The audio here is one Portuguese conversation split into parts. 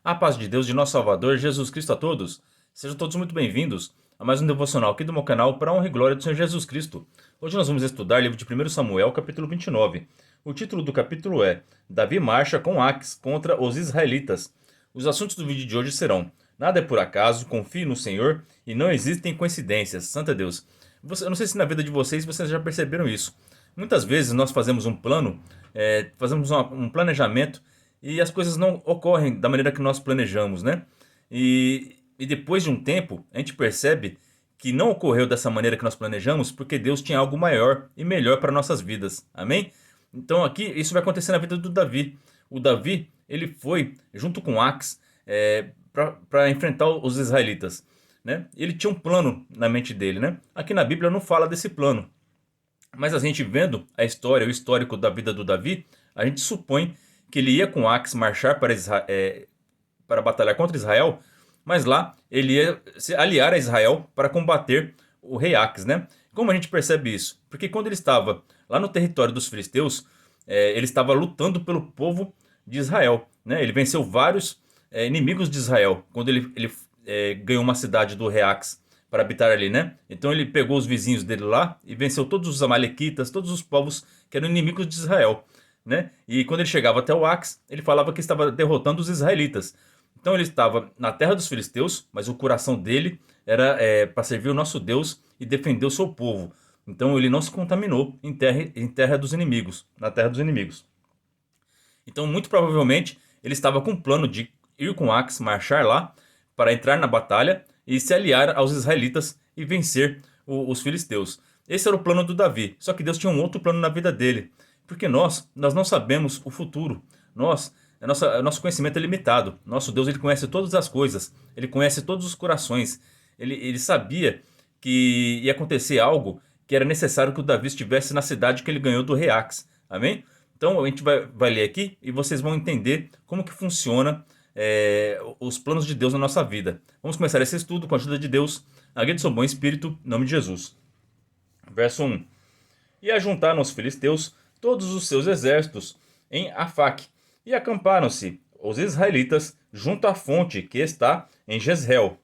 A paz de Deus, de nosso Salvador, Jesus Cristo a todos. Sejam todos muito bem-vindos a mais um devocional aqui do meu canal para a honra e glória do Senhor Jesus Cristo. Hoje nós vamos estudar o livro de 1 Samuel, capítulo 29. O título do capítulo é Davi marcha com Aques contra os israelitas. Os assuntos do vídeo de hoje serão: nada é por acaso, confie no Senhor e não existem coincidências. Santo é Deus. Eu não sei se na vida de vocês já perceberam isso. Muitas vezes nós fazemos um plano, fazemos um planejamento e as coisas não ocorrem da maneira que nós planejamos, né? E depois de um tempo, a gente percebe que não ocorreu dessa maneira que nós planejamos, porque Deus tinha algo maior e melhor para nossas vidas. Amém? Então aqui, isso vai acontecer na vida do Davi. O Davi, ele foi junto com Aques para enfrentar os israelitas, né? Ele tinha um plano na mente dele, né? Aqui na Bíblia não fala desse plano, mas a gente vendo a história, o histórico da vida do Davi, a gente supõe que ele ia com Aques marchar para batalhar contra Israel, mas lá ele ia se aliar a Israel para combater o rei Aques, né? Como a gente percebe isso? Porque quando ele estava lá no território dos filisteus, ele estava lutando pelo povo de Israel, né? Ele venceu vários inimigos de Israel quando ele ganhou uma cidade do rei Aques para habitar ali, né? Então ele pegou os vizinhos dele lá e venceu todos os amalequitas, todos os povos que eram inimigos de Israel, né? E quando ele chegava até o Aques, ele falava que estava derrotando os israelitas. Então ele estava na terra dos filisteus, mas o coração dele era para servir o nosso Deus e defender o seu povo. Então ele não se contaminou em terra dos inimigos, na terra dos inimigos. Então muito provavelmente ele estava com o plano de ir com Aques, marchar lá para entrar na batalha e se aliar aos israelitas e vencer os filisteus. Esse era o plano do Davi. Só que Deus tinha um outro plano na vida dele. Porque nós não sabemos o futuro. Nosso conhecimento é limitado. Nosso Deus, ele conhece todas as coisas. Ele conhece todos os corações. Ele sabia que ia acontecer algo que era necessário que o Davi estivesse na cidade que ele ganhou do rei Aques. Amém? Então a gente vai ler aqui e vocês vão entender como que funciona os planos de Deus na nossa vida. Vamos começar esse estudo com a ajuda de Deus, na guia do seu bom espírito, em nome de Jesus. Verso 1. E ajuntaram os filisteus todos os seus exércitos em Afaque, e acamparam-se os israelitas junto à fonte que está em Jezreel.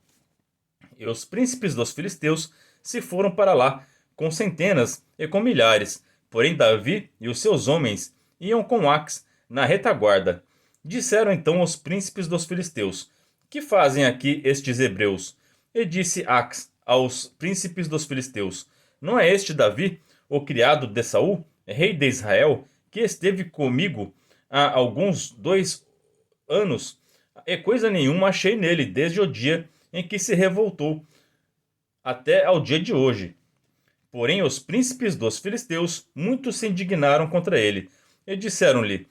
E os príncipes dos filisteus se foram para lá com centenas e com milhares, porém Davi e os seus homens iam com Aques na retaguarda. Disseram então os príncipes dos filisteus: que fazem aqui estes hebreus? E disse Aques aos príncipes dos filisteus: não é este Davi, o criado de Saul, rei de Israel, que esteve comigo há alguns 2 anos, e coisa nenhuma achei nele desde o dia em que se revoltou até ao dia de hoje. Porém os príncipes dos filisteus muito se indignaram contra ele, e disseram-lhe: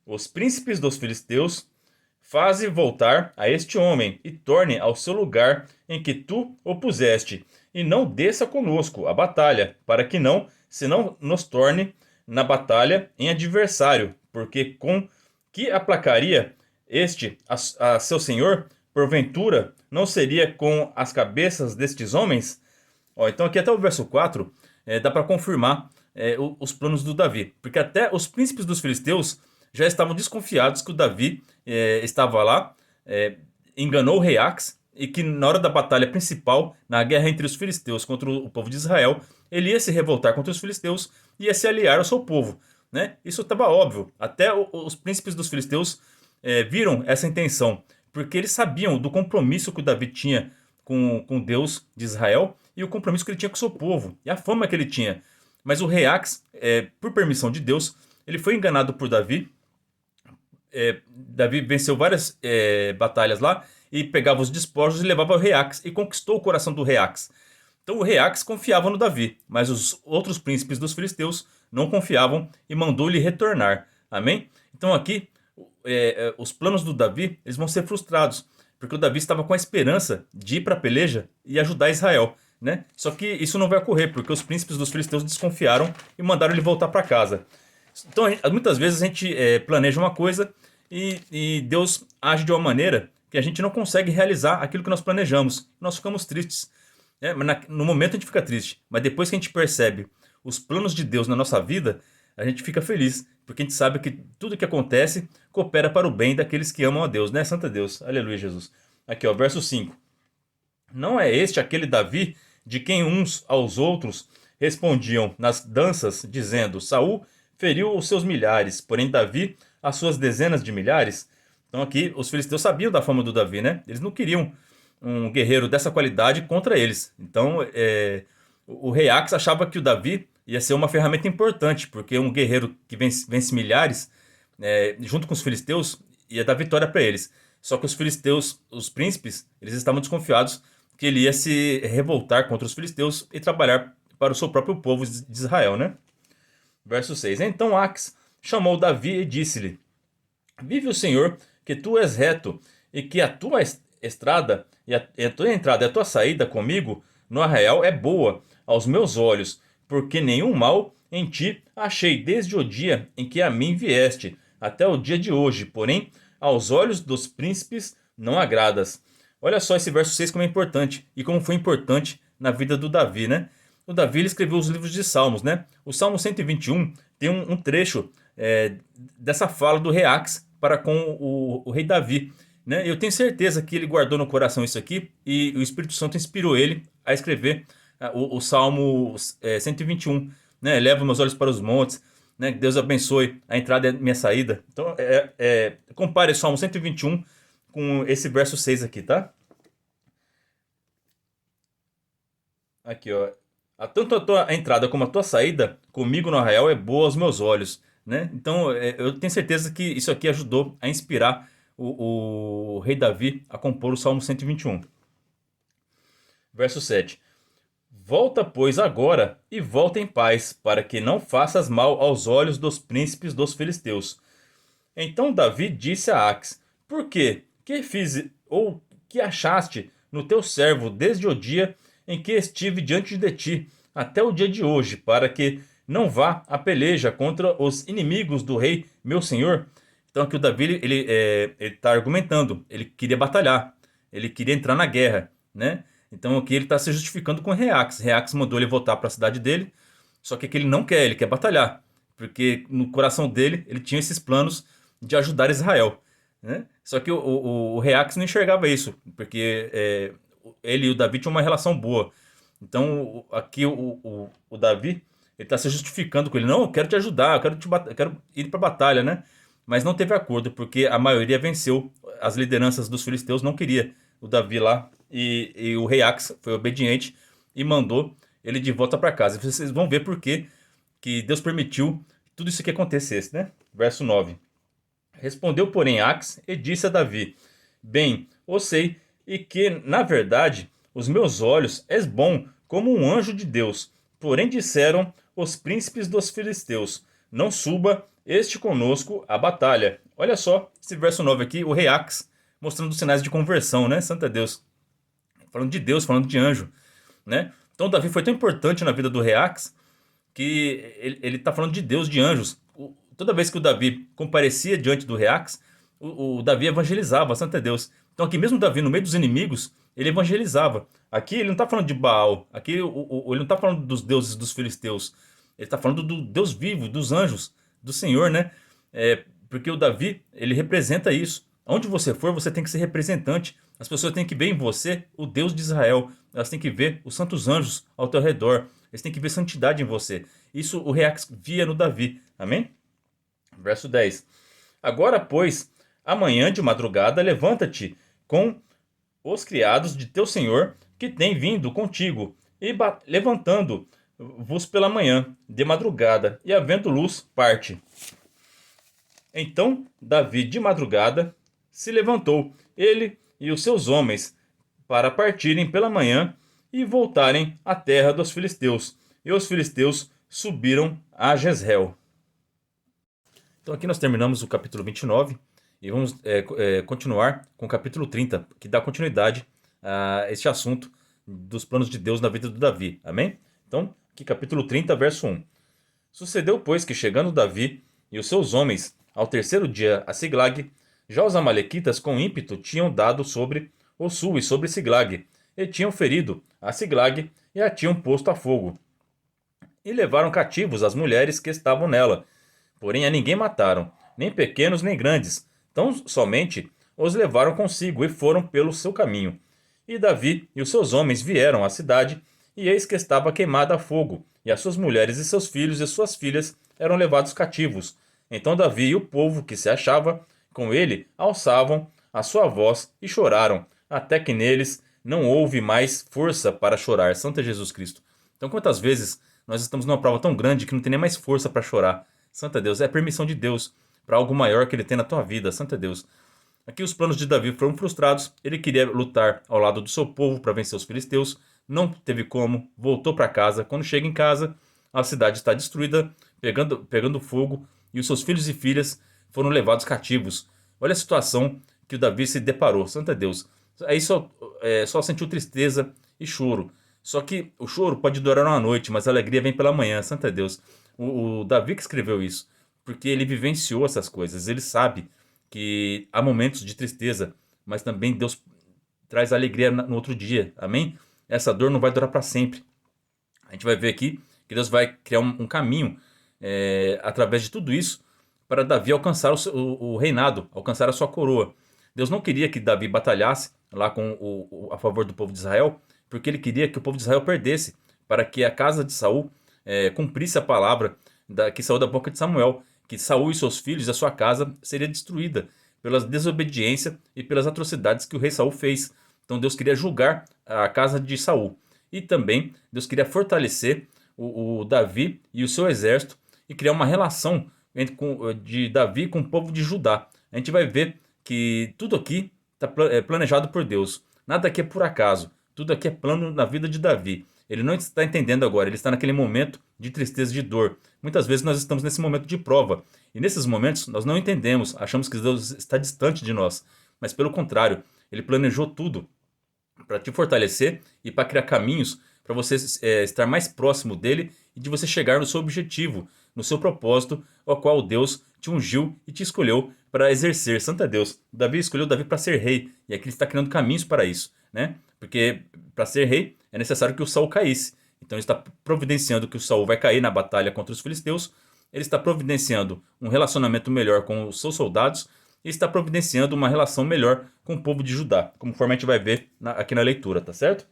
os príncipes dos filisteus faze voltar a este homem, e torne ao seu lugar em que tu o puseste, e não desça conosco a batalha, para que não nos torne na batalha em adversário, porque com que aplacaria este a seu senhor, porventura não seria com as cabeças destes homens? Então aqui até o verso 4 dá para confirmar os planos do Davi, porque até os príncipes dos filisteus já estavam desconfiados que o Davi estava lá, enganou o rei Aques, e que na hora da batalha principal, na guerra entre os filisteus contra o povo de Israel, ele ia se revoltar contra os filisteus e ia se aliar ao seu povo, né? Isso estava óbvio. Até os príncipes dos filisteus viram essa intenção, porque eles sabiam do compromisso que o Davi tinha com Deus de Israel e o compromisso que ele tinha com o seu povo e a fama que ele tinha. Mas o rei Aques, por permissão de Deus, ele foi enganado por Davi. Davi venceu várias batalhas lá e pegava os despojos e levava ao rei Aques e conquistou o coração do rei Aques. Então o rei Aques confiava no Davi, mas os outros príncipes dos filisteus não confiavam e mandou-lhe retornar. Amém? Então aqui os planos do Davi eles vão ser frustrados, porque o Davi estava com a esperança de ir para a peleja e ajudar Israel, né? Só que isso não vai ocorrer, porque os príncipes dos filisteus desconfiaram e mandaram ele voltar para casa. Então muitas vezes a gente planeja uma coisa e Deus age de uma maneira que a gente não consegue realizar aquilo que nós planejamos. Nós ficamos tristes. No momento a gente fica triste, mas depois que a gente percebe os planos de Deus na nossa vida, a gente fica feliz, porque a gente sabe que tudo que acontece coopera para o bem daqueles que amam a Deus, né? Santo Deus. Aleluia, Jesus. Aqui, ó, verso 5. Não é este aquele Davi de quem uns aos outros respondiam nas danças, dizendo: Saul feriu os seus milhares, porém Davi as suas dezenas de milhares? Então aqui os filisteus sabiam da fama do Davi, né? Eles não queriam um guerreiro dessa qualidade contra eles. Então o rei Ax achava que o Davi ia ser uma ferramenta importante, porque um guerreiro que vence milhares, junto com os filisteus, ia dar vitória para eles. Só que os filisteus, os príncipes, eles estavam desconfiados que ele ia se revoltar contra os filisteus e trabalhar para o seu próprio povo de Israel, né? Verso 6. Então Ax chamou Davi e disse-lhe: Vive o Senhor, que tu és reto, e que a tua estrada e a tua entrada e a tua saída comigo no arraial é boa aos meus olhos, porque nenhum mal em ti achei desde o dia em que a mim vieste, até o dia de hoje, porém aos olhos dos príncipes não agradas. Olha só esse verso 6 como é importante, e como foi importante na vida do Davi, né? O Davi ele escreveu os livros de Salmos, né? O Salmo 121 tem um trecho dessa fala do rei Ax para com o rei Davi, né? Eu tenho certeza que ele guardou no coração isso aqui e o Espírito Santo inspirou ele a escrever o Salmo 121, né? Leva meus olhos para os montes, né? Que Deus abençoe a entrada e a minha saída. Então, compare o Salmo 121 com esse verso 6 aqui, tá? Aqui, ó. Tanto a tua entrada como a tua saída comigo no arraial é boa aos meus olhos, né? Então, eu tenho certeza que isso aqui ajudou a inspirar o rei Davi a compor o Salmo 121. Verso 7. Volta, pois, agora e volta em paz, para que não faças mal aos olhos dos príncipes dos filisteus. Então Davi disse a Ax: Por quê? Que fiz ou que achaste no teu servo desde o dia em que estive diante de ti até o dia de hoje, para que não vá a peleja contra os inimigos do rei meu senhor? Então aqui o Davi ele está argumentando, ele queria batalhar, ele queria entrar na guerra, né? Então aqui ele está se justificando com Reax. Reax mandou ele voltar para a cidade dele, só que aqui ele não quer, ele quer batalhar, porque no coração dele ele tinha esses planos de ajudar Israel, né? Só que o Reax não enxergava isso, porque ele e o Davi tinham uma relação boa. Então aqui o Davi ele está se justificando com ele. Não, eu quero te ajudar, eu quero ir para a batalha, né? Mas não teve acordo, porque a maioria venceu. As lideranças dos filisteus não queria o Davi lá. E o rei Ax foi obediente e mandou ele de volta para casa. E vocês vão ver por que Deus permitiu tudo isso que acontecesse, né? Verso 9. Respondeu, porém, Ax e disse a Davi: Bem, eu sei, e que, na verdade, os meus olhos és bom como um anjo de Deus. Porém disseram os príncipes dos filisteus: Não suba este conosco à batalha. Olha só esse verso 9 aqui, o rei Ax mostrando sinais de conversão, né? Santa Deus. Falando de Deus, falando de anjo, né? Então Davi foi tão importante na vida do rei Ax que ele está falando de Deus, de anjos. Toda vez que o Davi comparecia diante do rei Ax, o Davi evangelizava, santo é Deus. Então aqui mesmo Davi, no meio dos inimigos, ele evangelizava. Aqui ele não está falando de Baal, aqui ele não está falando dos deuses dos filisteus, ele está falando do Deus vivo, dos anjos, do Senhor, né? Porque o Davi, ele representa isso. Onde você for, você tem que ser representante. As pessoas têm que ver em você o Deus de Israel. Elas têm que ver os santos anjos ao teu redor. Eles têm que ver santidade em você. Isso o rei Ax via no Davi. Amém? Verso 10. Agora, pois, amanhã de madrugada, levanta-te com os criados de teu senhor que têm vindo contigo, e levantando-vos pela manhã, de madrugada, e havendo luz, parte. Então Davi de madrugada se levantou, ele e os seus homens, para partirem pela manhã e voltarem à terra dos filisteus. E os filisteus subiram a Jezreel. Então aqui nós terminamos o capítulo 29 e vamos continuar com o capítulo 30, que dá continuidade a este assunto dos planos de Deus na vida do Davi. Amém? Então, aqui capítulo 30, verso 1. Sucedeu, pois, que chegando Davi e os seus homens ao terceiro dia a Siglag, já os amalequitas com ímpeto tinham dado sobre o sul e sobre Siglag, e tinham ferido a Siglag e a tinham posto a fogo. E levaram cativos as mulheres que estavam nela, Porém a ninguém mataram, nem pequenos nem grandes, tão somente os levaram consigo e foram pelo seu caminho. E Davi e os seus homens vieram à cidade, e eis que estava queimada a fogo, e as suas mulheres e seus filhos e suas filhas eram levados cativos. Então Davi e o povo que se achava com ele alçavam a sua voz e choraram, até que neles não houve mais força para chorar. Santo Jesus Cristo. Então quantas vezes nós estamos numa prova tão grande que não tem nem mais força para chorar? Santa Deus, é permissão de Deus para algo maior que ele tem na tua vida. Santa Deus. Aqui os planos de Davi foram frustrados. Ele queria lutar ao lado do seu povo para vencer os filisteus. Não teve como. Voltou para casa. Quando chega em casa, a cidade está destruída, pegando fogo, e os seus filhos e filhas foram levados cativos. Olha a situação que o Davi se deparou. Santa Deus. Aí só sentiu tristeza e choro. Só que o choro pode durar uma noite, mas a alegria vem pela manhã. Santa Deus. O Davi que escreveu isso, porque ele vivenciou essas coisas. Ele sabe que há momentos de tristeza, mas também Deus traz alegria no outro dia. Amém? Essa dor não vai durar para sempre. A gente vai ver aqui que Deus vai criar um caminho através de tudo isso para Davi alcançar o reinado, alcançar a sua coroa. Deus não queria que Davi batalhasse lá a favor do povo de Israel, porque ele queria que o povo de Israel perdesse, para que a casa de Saul cumprisse a palavra que saiu da boca de Samuel, que Saul e seus filhos e a sua casa seria destruída pela desobediência e pelas atrocidades que o rei Saul fez. Então Deus queria julgar a casa de Saul. E também Deus queria fortalecer o Davi e o seu exército e criar uma relação de Davi com o povo de Judá. A gente vai ver que tudo aqui está planejado por Deus. Nada aqui é por acaso. Tudo aqui é plano na vida de Davi. Ele não está entendendo agora, ele está naquele momento de tristeza, de dor. Muitas vezes nós estamos nesse momento de prova. E nesses momentos nós não entendemos, achamos que Deus está distante de nós. Mas pelo contrário, ele planejou tudo para te fortalecer e para criar caminhos para você estar mais próximo dele e de você chegar no seu objetivo, no seu propósito, ao qual Deus te ungiu e te escolheu para exercer. Santa Deus, Davi escolheu Davi para ser rei, e aqui ele está criando caminhos para isso, né? Porque para ser rei é necessário que o Saul caísse. Então ele está providenciando que o Saul vai cair na batalha contra os filisteus, ele está providenciando um relacionamento melhor com os seus soldados, e está providenciando uma relação melhor com o povo de Judá, conforme a gente vai ver aqui na leitura, tá certo?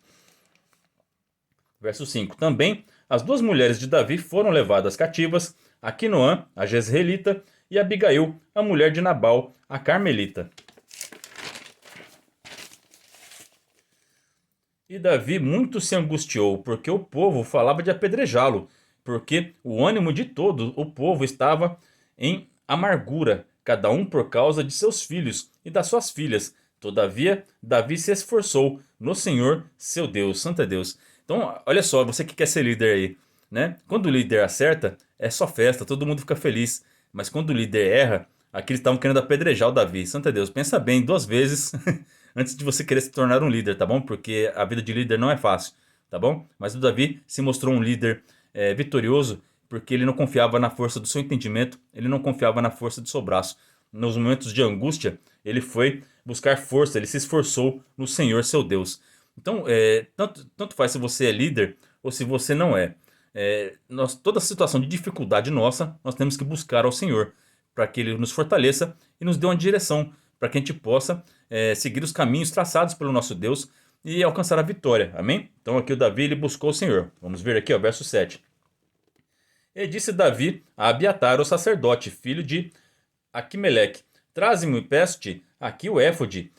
Verso 5. Também as duas mulheres de Davi foram levadas cativas, Aquinoã, a Jezreelita, e Abigail, a mulher de Nabal, a Carmelita. E Davi muito se angustiou, porque o povo falava de apedrejá-lo, porque o ânimo de todo o povo estava em amargura, cada um por causa de seus filhos e das suas filhas. Todavia, Davi se esforçou no Senhor, seu Deus. Santo é Deus. Então, olha só, você que quer ser líder aí, né? Quando o líder acerta, é só festa, todo mundo fica feliz. Mas quando o líder erra, aqui eles estavam querendo apedrejar o Davi. Santo é Deus, pensa bem 2 vezes antes de você querer se tornar um líder, tá bom? Porque a vida de líder não é fácil, tá bom? Mas o Davi se mostrou um líder vitorioso porque ele não confiava na força do seu entendimento, ele não confiava na força do seu braço. Nos momentos de angústia, ele foi buscar força, ele se esforçou no Senhor, seu Deus. Então, tanto faz se você é líder ou se você não é. Toda situação de dificuldade nossa, nós temos que buscar ao Senhor para que Ele nos fortaleça e nos dê uma direção, para que a gente possa seguir os caminhos traçados pelo nosso Deus e alcançar a vitória. Amém? Então aqui o Davi ele buscou o Senhor. Vamos ver aqui, ó, verso 7. E disse Davi a Abiatar, o sacerdote, filho de Aquimeleque: traze-me e peço-te aqui o éfode.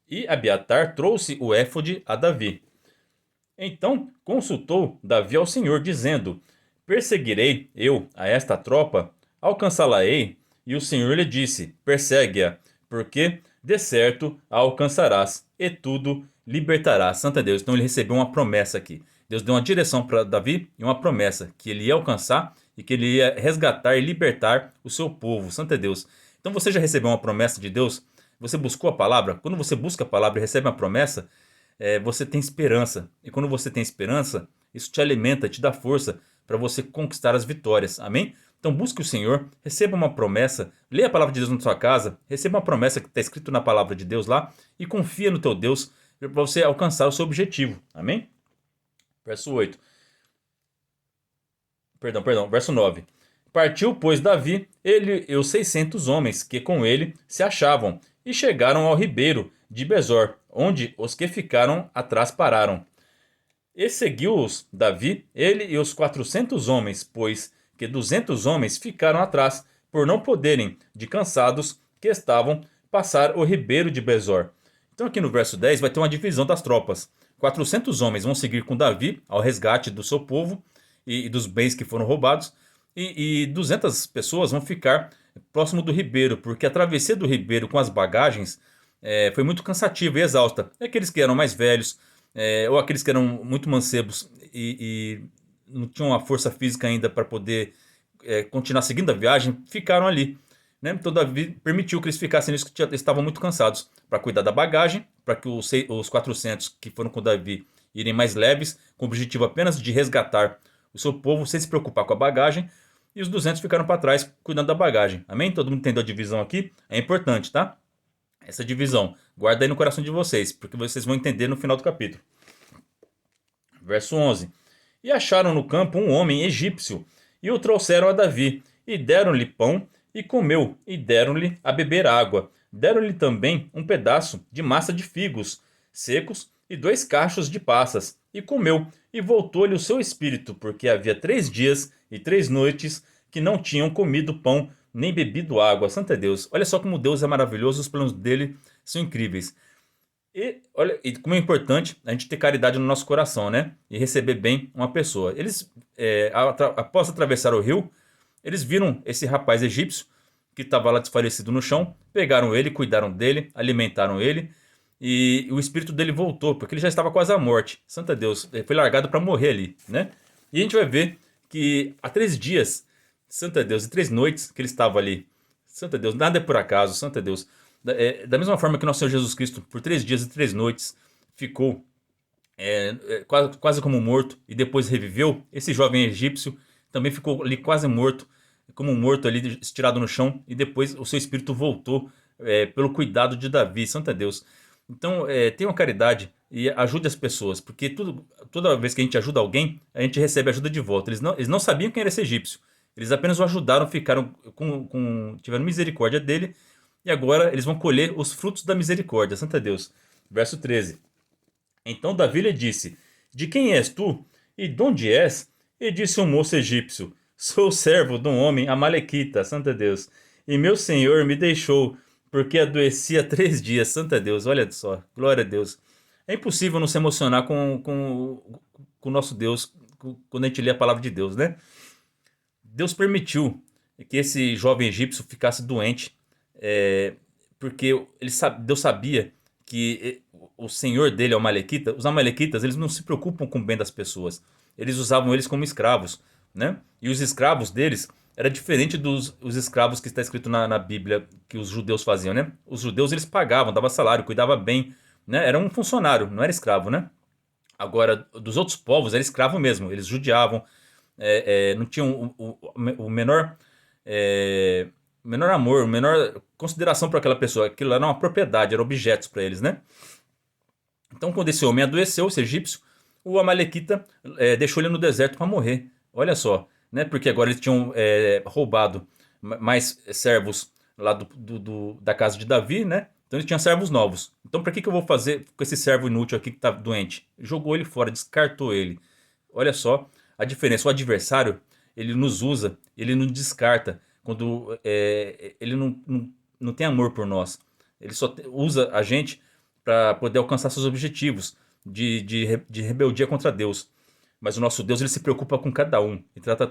E Abiatar trouxe o éfode a Davi. Então consultou Davi ao Senhor, dizendo: perseguirei eu a esta tropa? Alcançá-la-ei? E o Senhor lhe disse: persegue-a, porque de certo a alcançarás, e tudo libertarás. Santa Deus. Então ele recebeu uma promessa aqui. Deus deu uma direção para Davi e uma promessa que ele ia alcançar e que ele ia resgatar e libertar o seu povo. Santa Deus. Então você já recebeu uma promessa de Deus? Você buscou a palavra? Quando você busca a palavra e recebe uma promessa, você tem esperança. E quando você tem esperança, isso te alimenta, te dá força para você conquistar as vitórias. Amém? Então busque o Senhor, receba uma promessa, leia a palavra de Deus na sua casa, receba uma promessa que está escrito na palavra de Deus lá e confia no teu Deus para você alcançar o seu objetivo. Amém? Verso 8. Verso 9. Partiu, pois, Davi, ele e os 600 homens que com ele se achavam, e chegaram ao ribeiro de Besor, onde os que ficaram atrás pararam. E seguiu-os Davi, ele e os 400 homens, pois que 200 homens ficaram atrás, por não poderem, de cansados que estavam, passar o ribeiro de Besor. Então aqui no verso 10 vai ter uma divisão das tropas. 400 homens vão seguir com Davi ao resgate do seu povo e dos bens que foram roubados, e 200 pessoas vão ficar próximo do ribeiro, porque a travessia do ribeiro com as bagagens foi muito cansativa e exausta. É aqueles que eram mais velhos, ou aqueles que eram muito mancebos e não tinham a força física ainda para poder continuar seguindo a viagem, ficaram ali. Né? Então Davi permitiu que eles ficassem nisso, que estavam muito cansados, para cuidar da bagagem, para que os 400 que foram com Davi irem mais leves, com o objetivo apenas de resgatar o seu povo, sem se preocupar com a bagagem, e os 200 ficaram para trás, cuidando da bagagem. Amém? Todo mundo entendeu a divisão aqui? É importante, tá? Essa divisão. Guarda aí no coração de vocês, porque vocês vão entender no final do capítulo. Verso 11. E acharam no campo um homem egípcio, e o trouxeram a Davi, e deram-lhe pão, e comeu, e deram-lhe a beber água. Deram-lhe também um pedaço de massa de figos secos e 2 cachos de passas, e comeu, e voltou-lhe o seu espírito, porque havia 3 dias e 3 noites que não tinham comido pão, nem bebido água. Santo é Deus. Olha só como Deus é maravilhoso, os planos dele são incríveis. E olha, e como é importante a gente ter caridade no nosso coração, né? E receber bem uma pessoa. Eles, após atravessar o rio, eles viram esse rapaz egípcio que estava lá desfalecido no chão, pegaram ele, cuidaram dele, alimentaram ele, e o espírito dele voltou, porque ele já estava quase à morte. Santo Deus, ele foi largado para morrer ali, né? E a gente vai ver que há 3 dias, Santo Deus, e 3 noites que ele estava ali. Santo Deus, nada é por acaso, Santo Deus. Da mesma forma que nosso Senhor Jesus Cristo, por 3 dias e 3 noites, ficou quase como morto e depois reviveu, esse jovem egípcio também ficou ali quase morto, como morto ali, estirado no chão, e depois o seu espírito voltou pelo cuidado de Davi. Santo Deus. Então, tenham caridade e ajude as pessoas, porque toda vez que a gente ajuda alguém, a gente recebe ajuda de volta. Eles não sabiam quem era esse egípcio, eles apenas o ajudaram, ficaram tiveram misericórdia dele, e agora eles vão colher os frutos da misericórdia. Santo Deus. Verso 13. Então Davi lhe disse: De quem és tu? E de onde és? E disse o moço egípcio: Sou servo de um homem amalequita, Santo Deus. E meu senhor me deixou, porque adoeci há 3 dias. Santo Deus, olha só, glória a Deus. É impossível não se emocionar com o nosso Deus quando a gente lê a palavra de Deus, né? Deus permitiu que esse jovem egípcio ficasse doente, porque Deus sabia que o senhor dele é o Amalequita. Os Amalequitas, eles não se preocupam com o bem das pessoas. Eles usavam eles como escravos, né? E os escravos deles era diferente dos os escravos que está escrito na Bíblia que os judeus faziam, né? Os judeus eles pagavam, davam salário, cuidava bem, né? Era um funcionário, não era escravo, né? Agora, dos outros povos era escravo mesmo. Eles judiavam, não tinham o menor, menor amor, menor consideração para aquela pessoa. Aquilo era uma propriedade, eram objetos para eles, né? Então, quando esse homem adoeceu, esse egípcio, o Amalequita deixou ele no deserto para morrer. Olha só, né? Porque agora eles tinham roubado mais servos lá da casa de Davi, né? Então eles tinham servos novos. Então, para que eu vou fazer com esse servo inútil aqui que está doente? Jogou ele fora, descartou ele. Olha só a diferença. O adversário, ele nos usa, ele nos descarta quando ele não tem amor por nós. Ele só usa a gente para poder alcançar seus objetivos de rebeldia contra Deus. Mas o nosso Deus, ele se preocupa com cada um e trata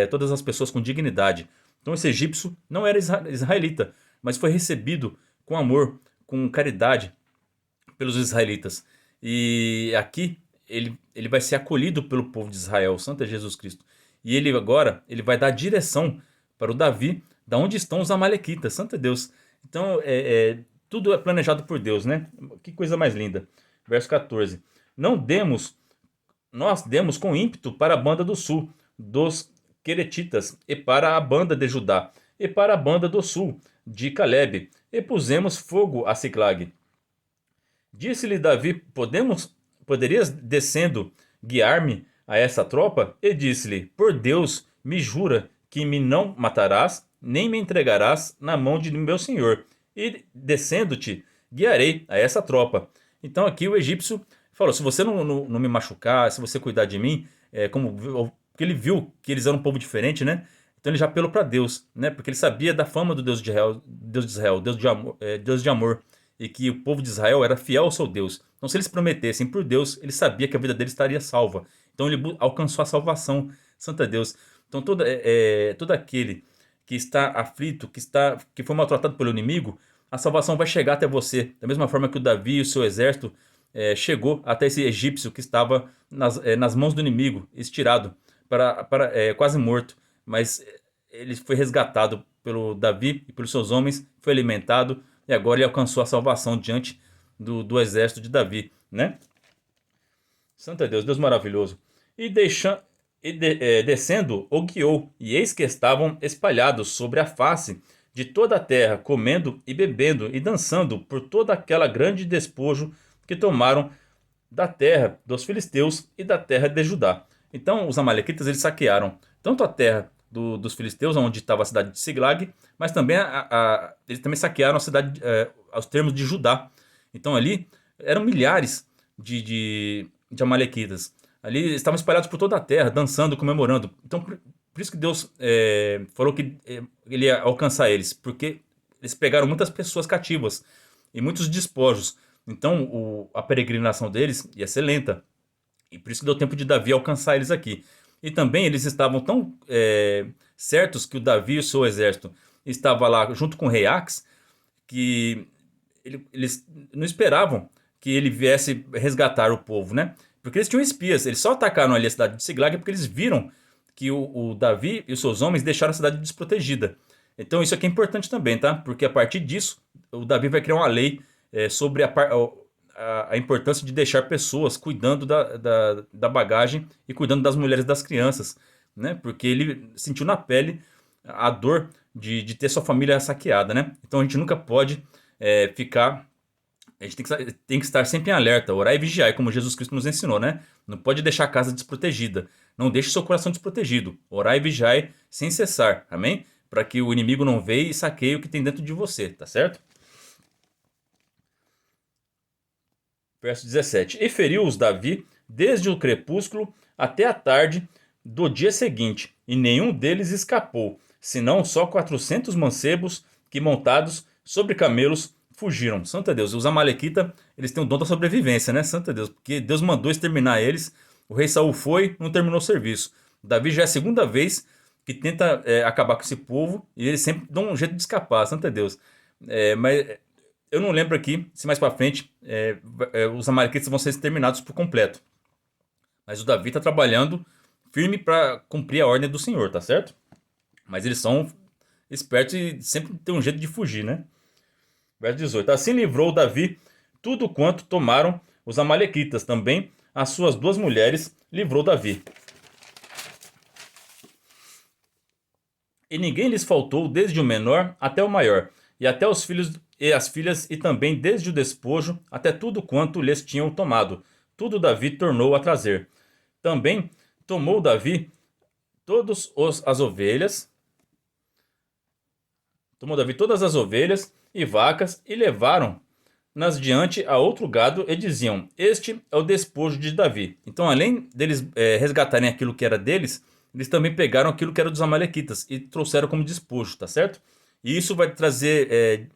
todas as pessoas com dignidade. Então esse egípcio não era israelita, mas foi recebido com amor, com caridade pelos israelitas. E aqui ele vai ser acolhido pelo povo de Israel, Santo é Jesus Cristo. E ele agora ele vai dar direção para o Davi, da onde estão os amalequitas, Santo é Deus. Então tudo é planejado por Deus, né? Que coisa mais linda. Verso 14. Nós demos com ímpeto para a banda do sul, dos Queretitas, e para a banda de Judá, e para a banda do sul, de Calebe, e pusemos fogo a Siclag. Disse-lhe Davi: poderias descendo guiar-me a essa tropa? E disse-lhe: Por Deus, me jura que me não matarás, nem me entregarás na mão de meu senhor, e descendo-te, guiarei a essa tropa. Então aqui o egípcio falou: se você não me machucar, se você cuidar de mim, porque ele viu que eles eram um povo diferente, né? Então ele já apelou para Deus, né? Porque ele sabia da fama do Deus de Israel, Deus de amor, e que o povo de Israel era fiel ao seu Deus. Então se eles prometessem por Deus, ele sabia que a vida deles estaria salva. Então ele alcançou a salvação, santo é Deus. Então todo aquele que está aflito, que foi maltratado pelo inimigo, a salvação vai chegar até você. Da mesma forma que o Davi e o seu exército chegou até esse egípcio que estava nas mãos do inimigo, estirado, quase morto. Mas ele foi resgatado pelo Davi e pelos seus homens, foi alimentado e agora ele alcançou a salvação diante do exército de Davi, né? Santo é Deus, Deus maravilhoso. E, descendo, o guiou, e eis que estavam espalhados sobre a face de toda a terra, comendo e bebendo e dançando por toda aquela grande despojo que tomaram da terra dos filisteus e da terra de Judá. Então os amalequitas eles saquearam tanto a terra dos filisteus, onde estava a cidade de Siglag, mas também eles também saquearam a cidade aos termos de Judá. Então ali eram milhares de amalequitas. Ali estavam espalhados por toda a terra, dançando, comemorando. Então por isso que Deus falou que ele ia alcançar eles, porque eles pegaram muitas pessoas cativas e muitos despojos. Então a peregrinação deles ia ser lenta. E por isso que deu tempo de Davi alcançar eles aqui. E também eles estavam tão certos que o Davi e o seu exército estavam lá junto com o rei Ax, que eles não esperavam que ele viesse resgatar o povo, né? Porque eles tinham espias, eles só atacaram ali a cidade de Siglag porque eles viram que o Davi e os seus homens deixaram a cidade desprotegida. Então isso aqui é importante também, tá? Porque a partir disso, o Davi vai criar uma lei sobre a importância de deixar pessoas cuidando da bagagem e cuidando das mulheres e das crianças, né? Porque ele sentiu na pele a dor de ter sua família saqueada, né? Então a gente nunca pode ficar. A gente tem que estar sempre em alerta, orar e vigiar, como Jesus Cristo nos ensinou, né? Não pode deixar a casa desprotegida. Não deixe seu coração desprotegido. Orar e vigiar sem cessar, amém? Para que o inimigo não veja e saqueie o que tem dentro de você, tá certo? Verso 17. E feriu-os Davi desde o crepúsculo até a tarde do dia seguinte, e nenhum deles escapou, senão só 400 mancebos que, montados sobre camelos, fugiram. Santo Deus, os amalequitas, eles têm o dom da sobrevivência, né? Santo Deus, porque Deus mandou exterminar eles. O rei Saul foi, não terminou o serviço. Davi já é a segunda vez que tenta acabar com esse povo e eles sempre dão um jeito de escapar. Santo Deus. Mas eu não lembro aqui se mais para frente os amalequitas vão ser exterminados por completo. Mas o Davi está trabalhando firme para cumprir a ordem do Senhor, tá certo? Mas eles são espertos e sempre tem um jeito de fugir, né? Verso 18. Assim livrou Davi tudo quanto tomaram os amalequitas. Também as suas duas mulheres livrou Davi. E ninguém lhes faltou, desde o menor até o maior, e até os filhos e as filhas, e também desde o despojo até tudo quanto lhes tinham tomado. Tudo Davi tornou a trazer. Também tomou Davi as ovelhas. Tomou Davi todas as ovelhas e vacas e levaram-nas diante a outro gado e diziam: Este é o despojo de Davi. Então, além deles resgatarem aquilo que era deles, eles também pegaram aquilo que era dos amalequitas e trouxeram como despojo, tá certo? E isso vai trazer,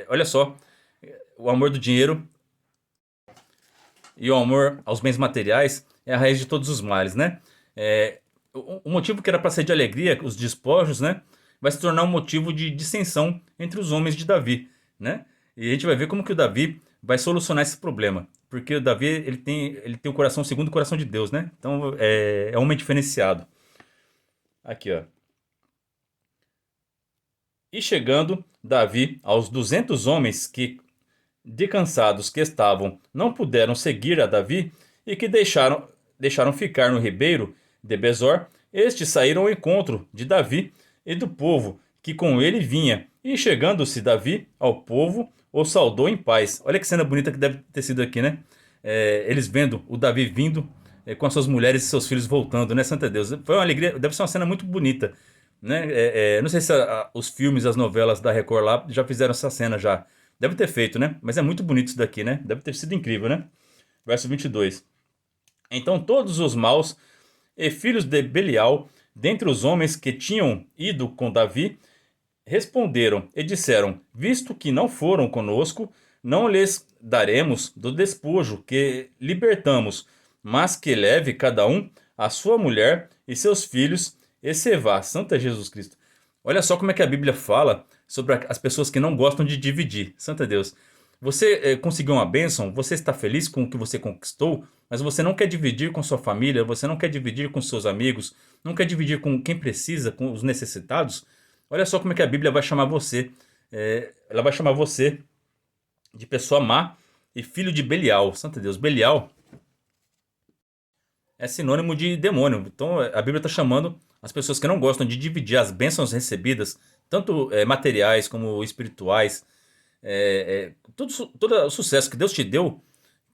olha só, o amor do dinheiro e o amor aos bens materiais é a raiz de todos os males, né? O motivo que era para ser de alegria, os despojos, né? Vai se tornar um motivo de dissensão entre os homens de Davi, né? E a gente vai ver como que o Davi vai solucionar esse problema, porque o Davi ele tem o coração segundo o coração de Deus, né? Então é um homem diferenciado. Aqui, ó. E chegando Davi aos 200 homens que, de cansados que estavam, não puderam seguir a Davi e que deixaram ficar no ribeiro de Besor, estes saíram ao encontro de Davi e do povo que com ele vinha. E chegando-se Davi ao povo, o saudou em paz. Olha que cena bonita que deve ter sido aqui, né? Eles vendo o Davi vindo com as suas mulheres e seus filhos voltando, né? Santa Deus. Foi uma alegria, deve ser uma cena muito bonita, né? Não sei se os filmes, as novelas da Record lá já fizeram essa cena já. Deve ter feito, né? Mas é muito bonito isso daqui, né? Deve ter sido incrível, né? Verso 22. Então todos os maus e filhos de Belial, dentre os homens que tinham ido com Davi, responderam e disseram: Visto que não foram conosco, não lhes daremos do despojo que libertamos, mas que leve cada um a sua mulher e seus filhos e se vá. Santa Jesus Cristo. Olha só como é que a Bíblia fala sobre as pessoas que não gostam de dividir. Santa Deus. Você conseguiu uma bênção, você está feliz com o que você conquistou, mas você não quer dividir com sua família, você não quer dividir com seus amigos, não quer dividir com quem precisa, com os necessitados. Olha só como é que a Bíblia vai chamar você. Ela vai chamar você de pessoa má e filho de Belial. Santo Deus, Belial é sinônimo de demônio. Então a Bíblia está chamando as pessoas que não gostam de dividir as bênçãos recebidas, tanto materiais como espirituais, todo o sucesso que Deus te deu,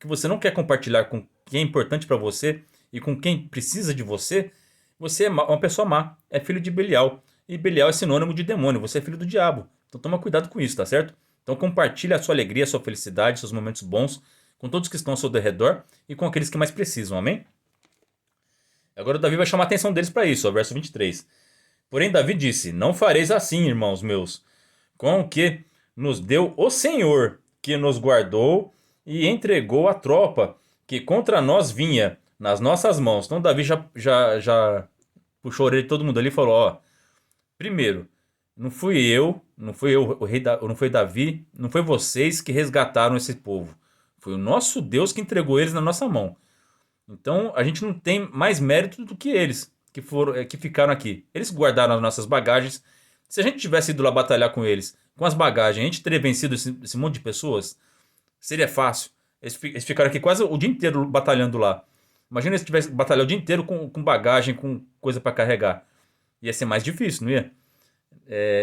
que você não quer compartilhar com quem é importante para você e com quem precisa de você, você é uma pessoa má, é filho de Belial. E Belial é sinônimo de demônio, você é filho do diabo. Então toma cuidado com isso, tá certo? Então compartilhe a sua alegria, a sua felicidade, seus momentos bons com todos que estão ao seu redor e com aqueles que mais precisam, amém? Agora o Davi vai chamar a atenção deles para isso, ó, verso 23. Porém Davi disse: Não fareis assim, irmãos meus, com o que nos deu o Senhor, que nos guardou e entregou a tropa que contra nós vinha nas nossas mãos. Então Davi já puxou a orelha de todo mundo ali e falou: Ó, primeiro, não fui eu, o rei não foi Davi, não foi vocês que resgataram esse povo. Foi o nosso Deus que entregou eles na nossa mão. Então a gente não tem mais mérito do que eles que ficaram aqui. Eles guardaram as nossas bagagens. Se a gente tivesse ido lá batalhar com eles, com as bagagens, a gente teria vencido esse monte de pessoas? Seria fácil. Eles ficaram aqui quase o dia inteiro batalhando lá. Imagina se tivesse batalhado o dia inteiro com bagagem, com coisa para carregar. Ia ser mais difícil, não ia?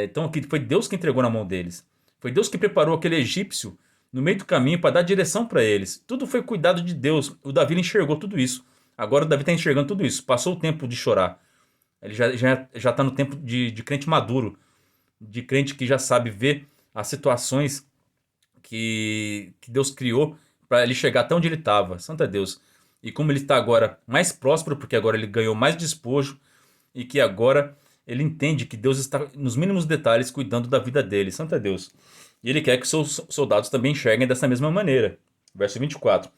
Então aqui foi Deus que entregou na mão deles. Foi Deus que preparou aquele egípcio no meio do caminho para dar direção para eles. Tudo foi cuidado de Deus. O Davi enxergou tudo isso. Agora o Davi está enxergando tudo isso. Passou o tempo de chorar. Ele já está no tempo de crente maduro, de crente que já sabe ver as situações que Deus criou para ele chegar até onde ele estava. Santo é Deus. E como ele está agora mais próspero, porque agora ele ganhou mais despojo e que agora ele entende que Deus está nos mínimos detalhes cuidando da vida dele. Santo é Deus. E ele quer que seus soldados também enxerguem dessa mesma maneira. Verso 24.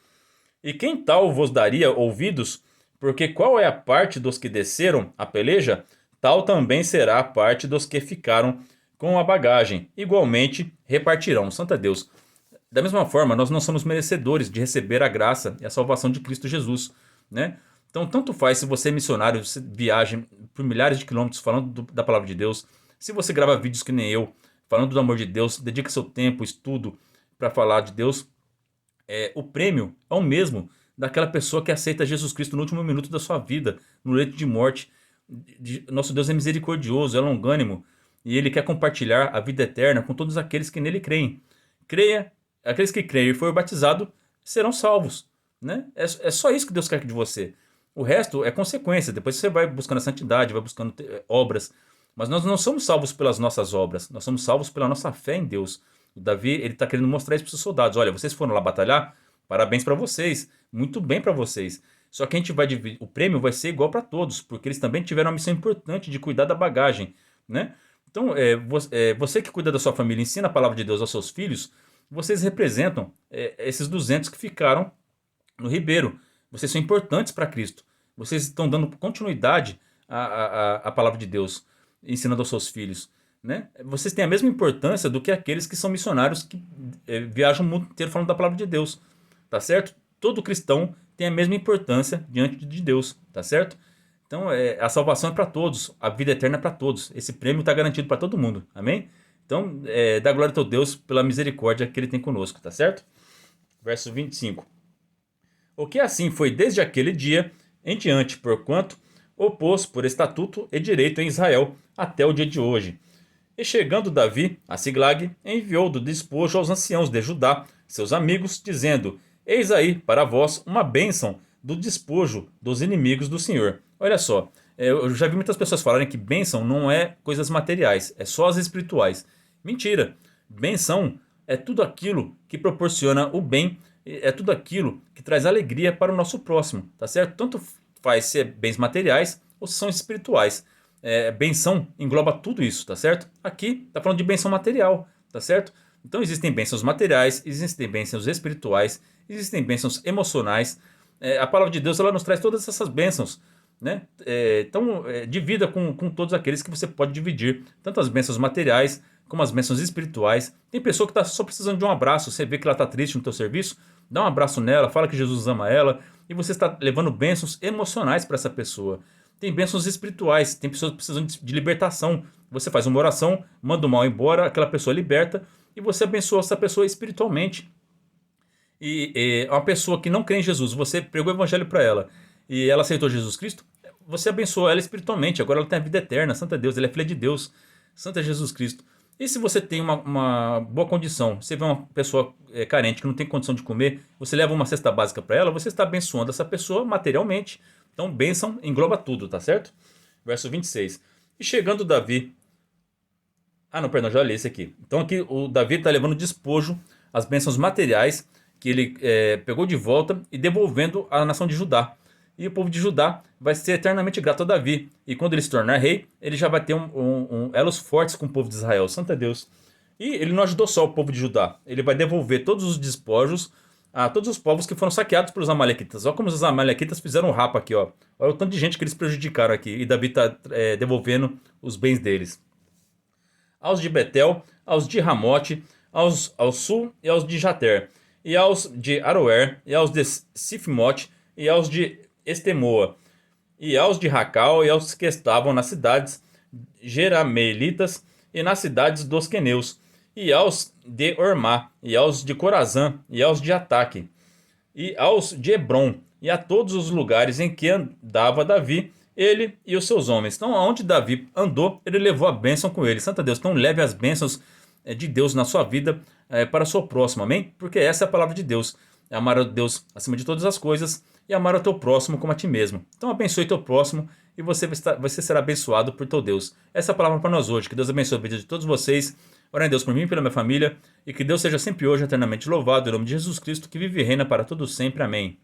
E quem tal vos daria ouvidos? Porque qual é a parte dos que desceram a peleja? Tal também será a parte dos que ficaram com a bagagem. Igualmente repartirão. Santo é Deus. Da mesma forma, nós não somos merecedores de receber a graça e a salvação de Cristo Jesus, né? Então, tanto faz se você é missionário, você viaja por milhares de quilômetros falando da palavra de Deus, se você grava vídeos que nem eu, falando do amor de Deus, dedica seu tempo, estudo para falar de Deus, o prêmio é o mesmo daquela pessoa que aceita Jesus Cristo no último minuto da sua vida, no leito de morte. Nosso Deus é misericordioso, é longânimo, e Ele quer compartilhar a vida eterna com todos aqueles que nele creem. Creia, aqueles que creem e forem batizados serão salvos, né? É só isso que Deus quer de você. O resto é consequência. Depois você vai buscando a santidade, vai buscando obras. Mas nós não somos salvos pelas nossas obras. Nós somos salvos pela nossa fé em Deus. O Davi, ele está querendo mostrar isso para os soldados. Olha, vocês foram lá batalhar? Parabéns para vocês. Muito bem para vocês. Só que a gente vai dividir. O prêmio vai ser igual para todos. Porque eles também tiveram uma missão importante de cuidar da bagagem, né? Então, você que cuida da sua família, ensina a palavra de Deus aos seus filhos. Vocês representam esses 200 que ficaram no Ribeiro. Vocês são importantes para Cristo. Vocês estão dando continuidade à palavra de Deus, ensinando aos seus filhos, né? Vocês têm a mesma importância do que aqueles que são missionários que viajam o mundo inteiro falando da palavra de Deus, tá certo? Todo cristão tem a mesma importância diante de Deus, tá certo? Então, a salvação é para todos, a vida eterna é para todos. Esse prêmio está garantido para todo mundo, amém? Então, dá glória a teu Deus pela misericórdia que Ele tem conosco, tá certo? Verso 25. O que assim foi desde aquele dia em diante, porquanto opôs por estatuto e direito em Israel até o dia de hoje. E chegando Davi a Siglag, enviou do despojo aos anciãos de Judá, seus amigos, dizendo: Eis aí para vós uma bênção do despojo dos inimigos do Senhor. Olha só, Eu já vi muitas pessoas falarem que bênção não é coisas materiais, é só as espirituais. Mentira! Bênção é tudo aquilo que proporciona o bem, é tudo aquilo que traz alegria para o nosso próximo, tá certo? Tanto faz se é bens materiais ou se são espirituais. Benção engloba tudo isso, tá certo? Aqui tá falando de benção material, tá certo? Então existem bênçãos materiais, existem bênçãos espirituais, existem bênçãos emocionais. A palavra de Deus ela nos traz todas essas bênçãos, né? Então divida com todos aqueles que você pode dividir, tanto as bênçãos materiais como as bênçãos espirituais. Tem pessoa que está só precisando de um abraço, você vê que ela está triste no teu serviço, dá um abraço nela, fala que Jesus ama ela, e você está levando bênçãos emocionais para essa pessoa. Tem bênçãos espirituais, tem pessoas precisando de libertação. Você faz uma oração, manda o mal embora, aquela pessoa liberta, e você abençoa essa pessoa espiritualmente. E uma pessoa que não crê em Jesus, você pregou o evangelho para ela, e ela aceitou Jesus Cristo, você abençoou ela espiritualmente, agora ela tem a vida eterna, Santa Deus, ela é filha de Deus, Santa Jesus Cristo. E se você tem uma boa condição, você vê uma pessoa carente que não tem condição de comer, você leva uma cesta básica para ela, você está abençoando essa pessoa materialmente. Então, bênção engloba tudo, tá certo? Verso 26. E chegando Davi... Ah, não, perdão, já li esse aqui. Então aqui o Davi está levando despojo, as bênçãos materiais que ele pegou de volta e devolvendo à nação de Judá. E o povo de Judá vai ser eternamente grato a Davi. E quando ele se tornar rei, ele já vai ter elos fortes com o povo de Israel. Santo é Deus. E ele não ajudou só o povo de Judá. Ele vai devolver todos os despojos a todos os povos que foram saqueados pelos amalequitas. Olha como os amalequitas fizeram um rapa aqui, ó. Olha o tanto de gente que eles prejudicaram aqui. E Davi está devolvendo os bens deles. Aos de Betel, aos de Ramote, ao sul e aos de Jater, e aos de Aroer, e aos de Sifmote, e aos de Estemoa, e aos de Racal, e aos que estavam nas cidades Jerameelitas, e nas cidades dos queneus, e aos de Ormá, e aos de Corazã, e aos de Ataque, e aos de Hebron, e a todos os lugares em que andava Davi, ele e os seus homens. Então, aonde Davi andou, ele levou a bênção com ele. Santa Deus, então leve as bênçãos de Deus na sua vida para o seu próximo, amém? Porque essa é a palavra de Deus. É amar a Deus acima de todas as coisas e amar o teu próximo como a ti mesmo. Então abençoe teu próximo e você será abençoado por teu Deus. Essa é a palavra para nós hoje. Que Deus abençoe a vida de todos vocês. Orem a Deus por mim e pela minha família. E que Deus seja sempre hoje eternamente louvado em nome de Jesus Cristo, que vive e reina para todos sempre. Amém.